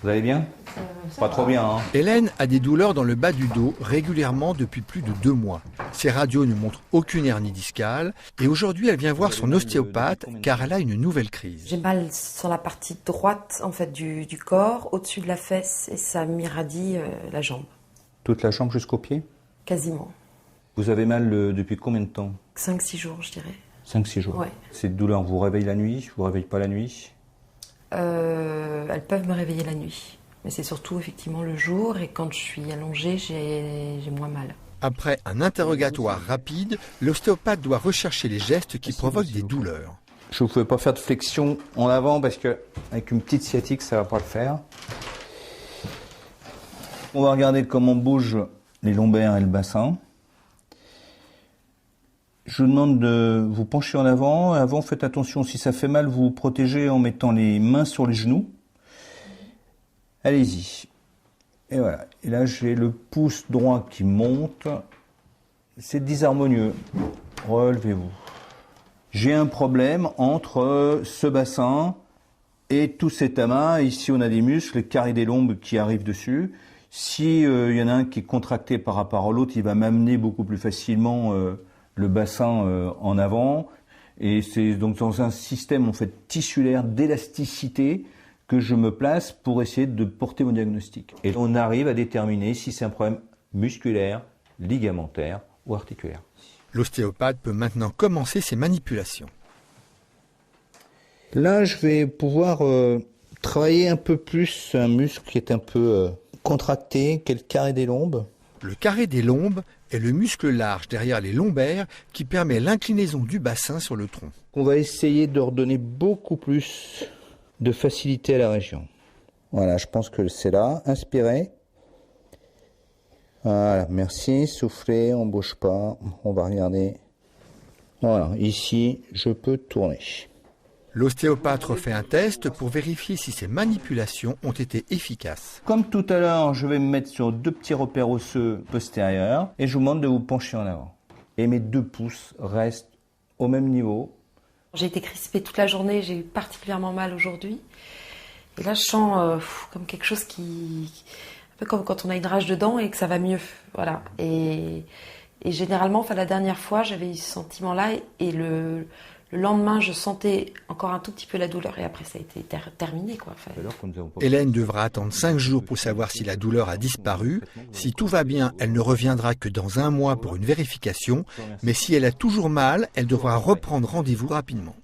Vous allez bien? Pas trop bien, hein? Hélène a des douleurs dans le bas du dos régulièrement depuis plus de 2 mois. Ses radios ne montrent aucune hernie discale et aujourd'hui elle vient voir son ostéopathe car elle a une nouvelle crise. J'ai mal sur la partie droite en fait, du corps, au-dessus de la fesse et ça m'irradie la jambe. Toute la jambe jusqu'au pied? Quasiment. Vous avez mal depuis combien de temps? 5-6 jours je dirais. 5-6 jours? Ouais. Ces douleurs vous réveillent la nuit? Vous réveillez pas la nuit? Elles peuvent me réveiller la nuit. Mais c'est surtout effectivement le jour et quand je suis allongée, j'ai moins mal. Après un interrogatoire rapide, l'ostéopathe doit rechercher les gestes qui provoquent des douleurs. Je ne pouvais pas faire de flexion en avant parce que avec une petite sciatique, ça ne va pas le faire. On va regarder comment bougent les lombaires et le bassin. Je vous demande de vous pencher en avant. Avant, faites attention, si ça fait mal, vous vous protégez en mettant les mains sur les genoux. Allez-y. Et voilà. Et là, j'ai le pouce droit qui monte. C'est disharmonieux. Relevez-vous. J'ai un problème entre ce bassin et tout cet amas. Ici, on a des muscles, les carrés des lombes qui arrivent dessus. Si y en a un qui est contracté par rapport à l'autre, il va m'amener beaucoup plus facilement le bassin en avant. Et c'est donc dans un système en fait tissulaire d'élasticité que je me place pour essayer de porter mon diagnostic. Et on arrive à déterminer si c'est un problème musculaire, ligamentaire ou articulaire. L'ostéopathe peut maintenant commencer ses manipulations. Là, je vais pouvoir travailler un peu plus un muscle qui est un peu contracté, qui est le carré des lombes. Le carré des lombes est le muscle large derrière les lombaires qui permet l'inclinaison du bassin sur le tronc. On va essayer de redonner beaucoup plus de facilité à la région. Voilà, je pense que c'est là. Inspirez. Voilà, merci. Soufflez, on ne bouge pas. On va regarder. Voilà, ici, je peux tourner. L'ostéopathe refait un test pour vérifier si ces manipulations ont été efficaces. Comme tout à l'heure, je vais me mettre sur 2 petits repères osseux postérieurs et je vous demande de vous pencher en avant. Et mes 2 pouces restent au même niveau. J'ai été crispée toute la journée, j'ai eu particulièrement mal aujourd'hui. Et là, je sens comme quelque chose qui... un peu comme quand on a une rage dedans et que ça va mieux. Voilà. Et généralement, enfin, la dernière fois, j'avais eu ce sentiment-là et le lendemain, je sentais encore un tout petit peu la douleur et après, ça a été terminé, quoi. Enfin... Hélène devra attendre 5 jours pour savoir si la douleur a disparu. Si tout va bien, elle ne reviendra que dans 1 mois pour une vérification. Mais si elle a toujours mal, elle devra reprendre rendez-vous rapidement.